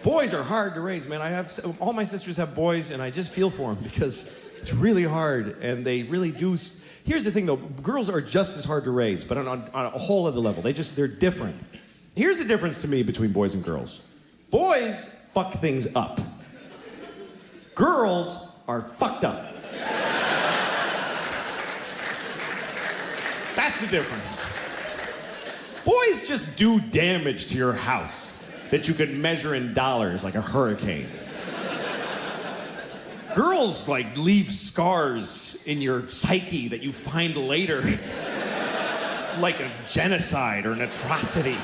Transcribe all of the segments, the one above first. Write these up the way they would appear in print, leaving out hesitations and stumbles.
Boys are hard to raise, man. All my sisters have boys, and I just feel for them because it's really hard, and they really do. Here's the thing, though. Girls are just as hard to raise, but on a whole other level. They're different. Here's the difference to me between boys and girls. Boys fuck things up. Girls are fucked up. That's the difference. Boys just do damage to your house that you could measure in dollars like a hurricane. Girls, like, leave scars in your psyche that you find later, like a genocide or an atrocity.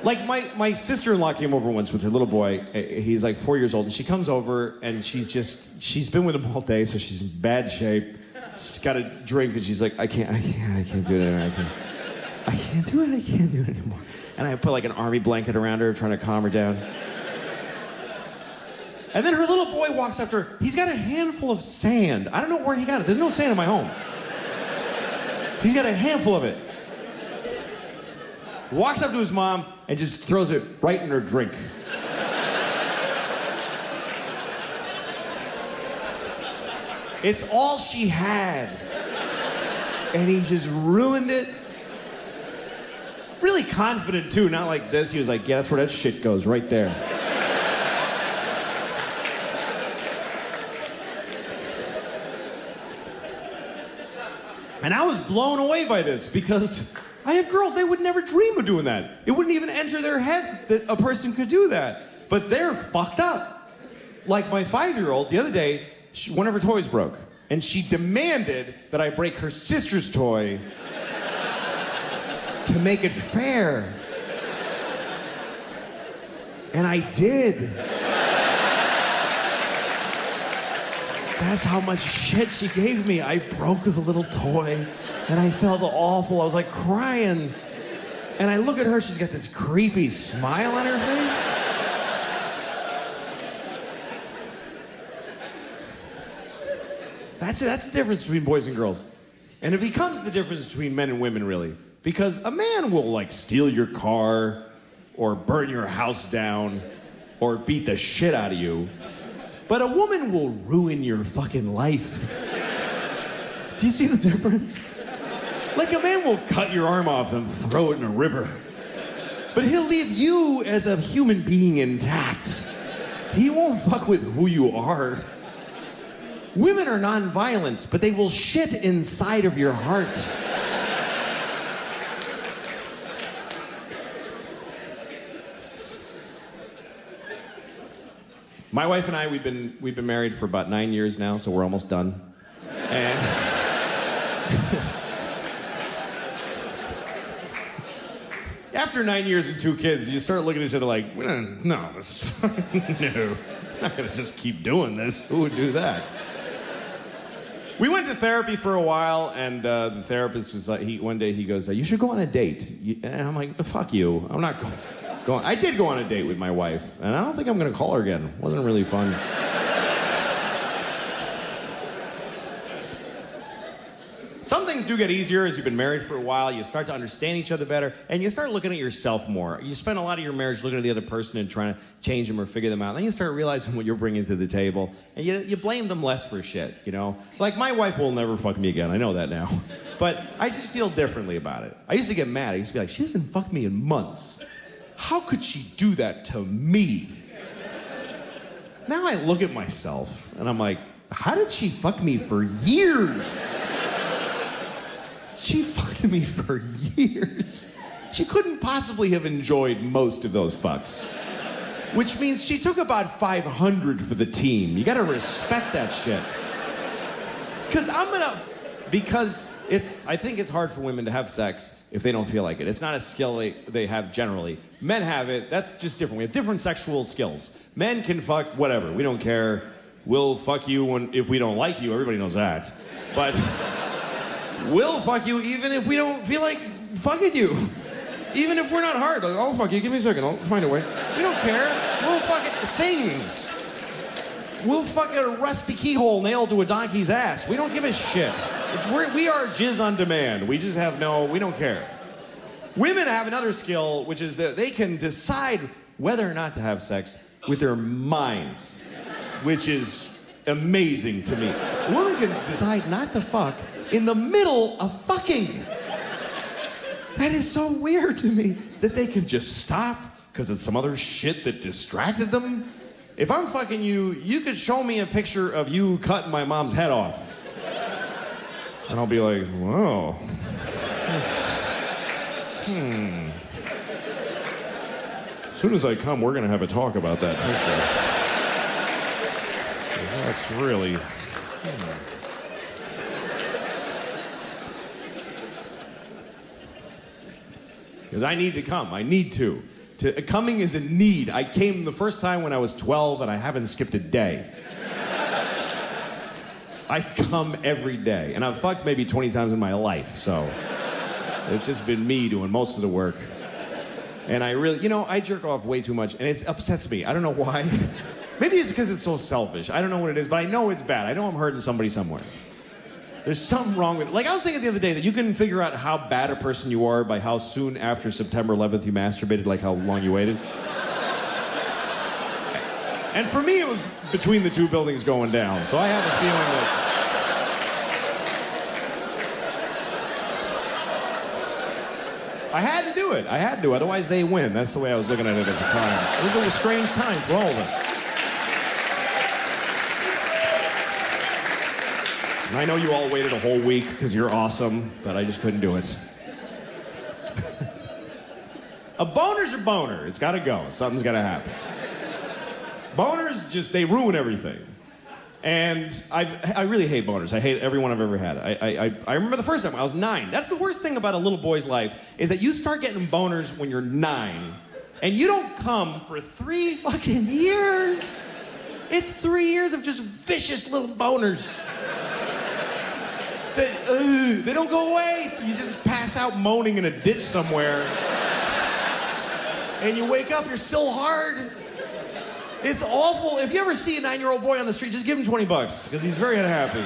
Like, my sister-in-law came over once with her little boy. He's like 4 years old, and she comes over, and she's been with him all day, so she's in bad shape. She's got a drink, and she's like, I can't do it. I can't do it anymore. And I put like an army blanket around her, trying to calm her down. And then her little boy walks up to her. He's got a handful of sand. I don't know where he got it. There's no sand in my home. He's got a handful of it. Walks up to his mom and just throws it right in her drink. It's all she had. And he just ruined it. Really confident, too. Not like this. He was like, yeah, that's where that shit goes, right there. And I was blown away by this because I have girls, they would never dream of doing that. It wouldn't even enter their heads that a person could do that. But they're fucked up. Like my 5-year-old, the other day, one of her toys broke. And she demanded that I break her sister's toy to make it fair. And I did. That's how much shit she gave me. I broke the little toy, and I felt awful. I was like crying. And I look at her, she's got this creepy smile on her face. That's the difference between boys and girls. And it becomes the difference between men and women, really. Because a man will, like, steal your car, or burn your house down, or beat the shit out of you. But a woman will ruin your fucking life. Do you see the difference? Like, a man will cut your arm off and throw it in a river. But he'll leave you as a human being intact. He won't fuck with who you are. Women are non-violent, but they will shit inside of your heart. My wife and I, we've been married for about 9 years now, so we're almost done. And after 9 years and 2 kids, you start looking at each other like, no, this no, I'm not gonna just keep doing this. Who would do that? We went to therapy for a while, and the therapist was like, one day he goes, you should go on a date. And I'm like, fuck you, I'm not going. I did go on a date with my wife, and I don't think I'm gonna call her again. It wasn't really fun. Some things do get easier as you've been married for a while. You start to understand each other better, and you start looking at yourself more. You spend a lot of your marriage looking at the other person and trying to change them or figure them out. Then you start realizing what you're bringing to the table, and you blame them less for shit, you know? Like, my wife will never fuck me again. I know that now. But I just feel differently about it. I used to get mad. I used to be like, she hasn't fucked me in months. How could she do that to me? Now I look at myself, and I'm like, how did she fuck me for years? She fucked me for years. She couldn't possibly have enjoyed most of those fucks. Which means she took about 500 for the team. You gotta respect that shit. I think it's hard for women to have sex if they don't feel like it. It's not a skill they have generally. Men have it, that's just different. We have different sexual skills. Men can fuck whatever, we don't care. We'll fuck you if we don't like you, everybody knows that. But we'll fuck you even if we don't feel like fucking you. Even if we're not hard, like, I'll fuck you, give me a second, I'll find a way. We don't care, we'll fuck things. We'll fuck a rusty keyhole nailed to a donkey's ass. We don't give a shit. We are jizz on demand. We just have we don't care. Women have another skill, which is that they can decide whether or not to have sex with their minds, which is amazing to me. A woman can decide not to fuck in the middle of fucking. That is so weird to me that they can just stop because of some other shit that distracted them. If I'm fucking you, you could show me a picture of you cutting my mom's head off. And I'll be like, whoa. As soon as I come, we're gonna have a talk about that picture. That's really... Because I need to come. I need to. Coming is a need. I came the first time when I was 12 and I haven't skipped a day. I come every day. And I've fucked maybe 20 times in my life, so it's just been me doing most of the work. And I really, I jerk off way too much and it upsets me. I don't know why. Maybe it's because it's so selfish. I don't know what it is, but I know it's bad. I know I'm hurting somebody somewhere. There's something wrong with it. Like, I was thinking the other day that you can figure out how bad a person you are by how soon after September 11th you masturbated, like how long you waited. And for me, it was between the two buildings going down. So I have a feeling that I had to do it. I had to, otherwise they win. That's the way I was looking at it at the time. It was a strange time for all of us. And I know you all waited a whole week because you're awesome, but I just couldn't do it. A boner's a boner. It's got to go. Something's got to happen. Boners just, they ruin everything. And I really hate boners. I hate every one I've ever had. I remember the first time I was 9. That's the worst thing about a little boy's life is that you start getting boners when you're 9 and you don't come for 3 fucking years. It's 3 years of just vicious little boners. They don't go away. You just pass out moaning in a ditch somewhere. And you wake up, you're still hard. It's awful. If you ever see a 9-year-old boy on the street, just give him $20 because he's very unhappy.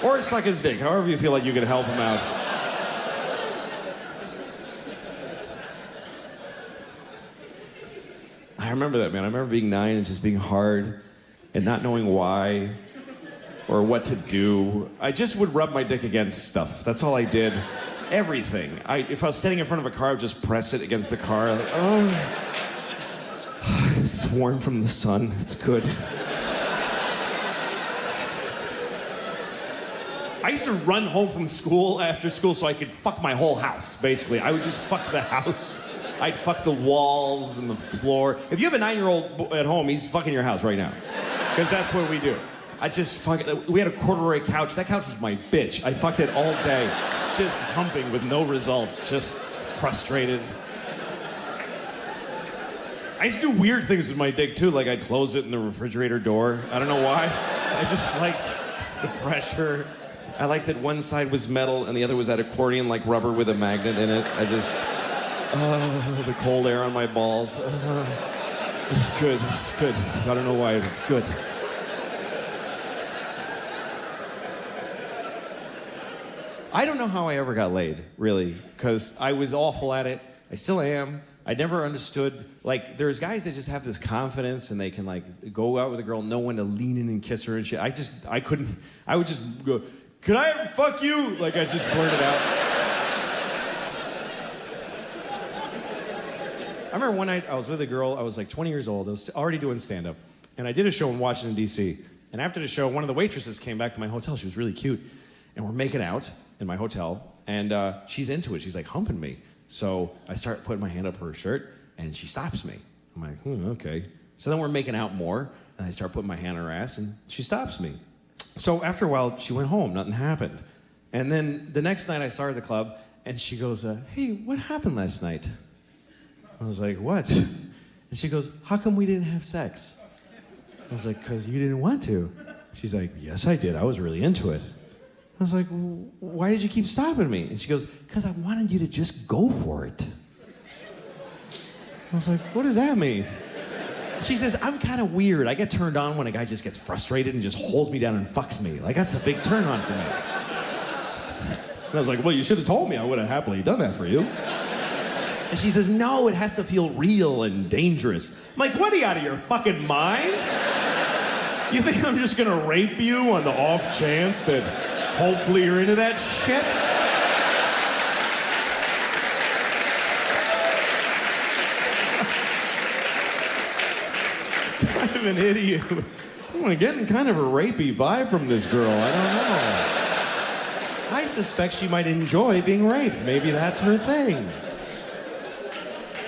Or suck his dick, however you feel like you can help him out. I remember that, man. I remember being 9 and just being hard and not knowing why or what to do. I just would rub my dick against stuff. That's all I did. Everything. If I was sitting in front of a car, I would just press it against the car. Like, oh. It's warm from the sun. It's good. I used to run home from school after school so I could fuck my whole house, basically. I would just fuck the house. I'd fuck the walls and the floor. If you have a 9-year-old at home, he's fucking your house right now. Because that's what we do. We had a corduroy couch. That couch was my bitch. I fucked it all day. Just humping with no results. Just frustrated. I used to do weird things with my dick, too. Like, I'd close it in the refrigerator door. I don't know why. I just liked the pressure. I liked that one side was metal and the other was that accordion, like rubber with a magnet in it. The cold air on my balls. It's good. It's good. I don't know why. It's good. I don't know how I ever got laid, really, because I was awful at it. I still am. I never understood, like, there's guys that just have this confidence and they can, like, go out with a girl, know when to lean in and kiss her and shit. I couldn't, I would just go, could I ever fuck you? Like, I just blurted out. I remember one night I was with a girl, I was like 20 years old, I was already doing stand-up, and I did a show in Washington, D.C. And after the show, one of the waitresses came back to my hotel. She was really cute. And we're making out in my hotel, and she's into it. She's like humping me. So I start putting my hand up her shirt, and she stops me. I'm like, okay. So then we're making out more, and I start putting my hand on her ass, and she stops me. So after a while, she went home. Nothing happened. And then the next night, I saw her at the club, and she goes, hey, what happened last night? I was like, what? And she goes, how come we didn't have sex? I was like, because you didn't want to. She's like, yes, I did. I was really into it. I was like, why did you keep stopping me? And she goes, because I wanted you to just go for it. I was like, what does that mean? She says, I'm kind of weird. I get turned on when a guy just gets frustrated and just holds me down and fucks me. Like, that's a big turn on for me. And I was like, well, you should have told me. I would have happily done that for you. And she says, no, it has to feel real and dangerous. I'm like, what, are you out of your fucking mind? You think I'm just gonna rape you on the off chance that hopefully you're into that shit? Kind of an idiot. I'm getting kind of a rapey vibe from this girl. I don't know. I suspect she might enjoy being raped. Maybe that's her thing.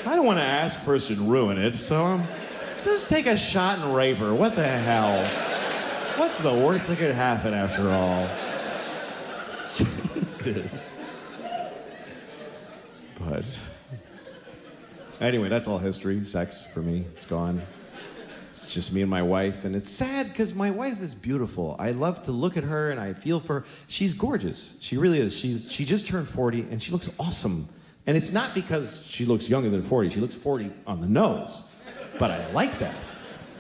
I don't want to ask first and ruin it, so just take a shot and rape her. What the hell? What's the worst that could happen after all? Jesus. But anyway, that's all history. Sex for me, it's gone. It's just me and my wife, and it's sad because my wife is beautiful. I love to look at her and I feel for her. She's gorgeous. She really is. She just turned 40 and she looks awesome. And it's not because she looks younger than 40. She looks 40 on the nose. But I like that.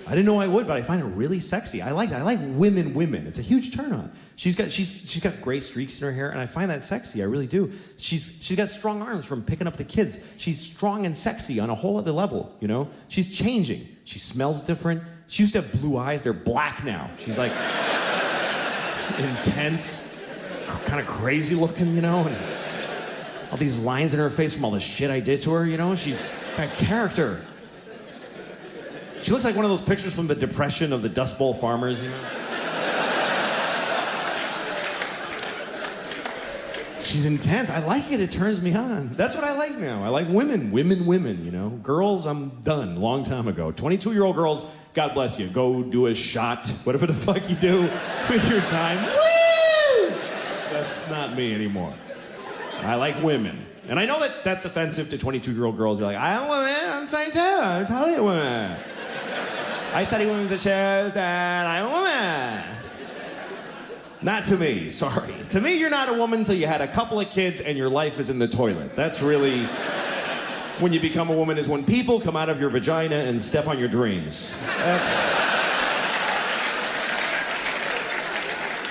I didn't know I would, but I find it really sexy. I like that. I like women. It's a huge turn on. She's got gray streaks in her hair, and I find that sexy. I really do. She's got strong arms from picking up the kids. She's strong and sexy on a whole other level, you know? She's changing. She smells different. She used to have blue eyes. They're black now. She's like intense, kind of crazy looking, you know? And all these lines in her face from all the shit I did to her, you know? She's got character. She looks like one of those pictures from the Depression of the Dust Bowl farmers, you know? She's intense. I like it. It turns me on. That's what I like now. I like women, you know? Girls, I'm done. Long time ago. 22-year-old girls, God bless you. Go do a shot. Whatever the fuck you do with your time. Woo! That's not me anymore. I like women. And I know that that's offensive to 22-year-old girls. You're like, I'm a woman. I'm 22. I'm totally a woman. I study women's issues and I'm a woman. Not to me, sorry. To me, you're not a woman until you had a couple of kids and your life is in the toilet. That's really when you become a woman, is when people come out of your vagina and step on your dreams.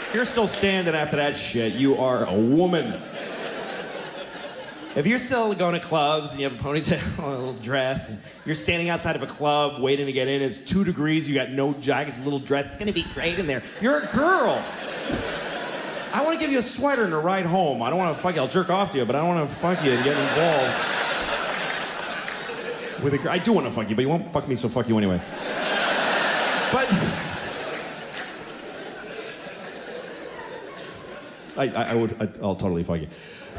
If you're still standing after that shit, you are a woman. If you're still going to clubs and you have a ponytail, a little dress, and you're standing outside of a club waiting to get in, it's 2 degrees, you got no jacket, a little dress, it's gonna be great in there. You're a girl. I want to give you a sweater and a ride home. I don't want to fuck you. I'll jerk off to you, but I don't want to fuck you and get involved with a girl. I do want to fuck you, but you won't fuck me, so fuck you anyway. But I'll totally fuck you.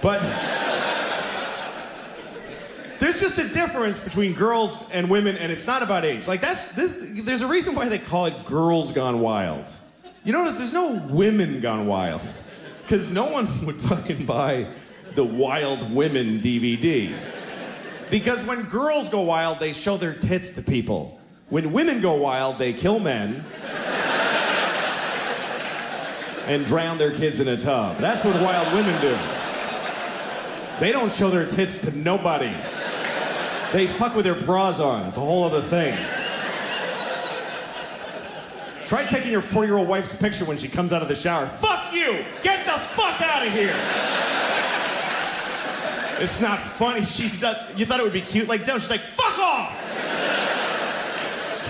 But there's just a difference between girls and women, and it's not about age. Like there's a reason why they call it Girls Gone Wild. You notice there's no Women Gone Wild, because no one would fucking buy the Wild Women DVD. Because when girls go wild, they show their tits to people. When women go wild, they kill men and drown their kids in a tub. That's what wild women do. They don't show their tits to nobody. They fuck with their bras on. It's a whole other thing. Try taking your 40-year-old wife's picture when she comes out of the shower. Fuck you! Get the fuck out of here! It's not funny. You thought it would be cute? Like, no, she's like, fuck off!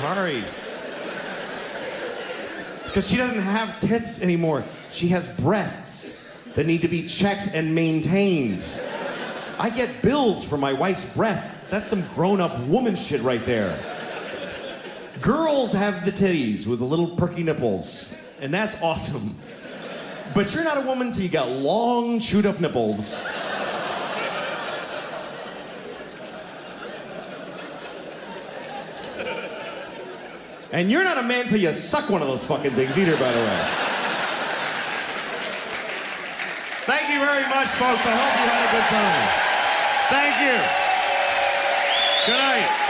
Sorry. Because she doesn't have tits anymore. She has breasts that need to be checked and maintained. I get bills for my wife's breasts. That's some grown-up woman shit right there. Girls have the titties with the little perky nipples, and that's awesome. But you're not a woman till you got long, chewed-up nipples. And you're not a man till you suck one of those fucking things either, by the way. Thank you very much, folks. I hope you had a good time. Thank you. Good night.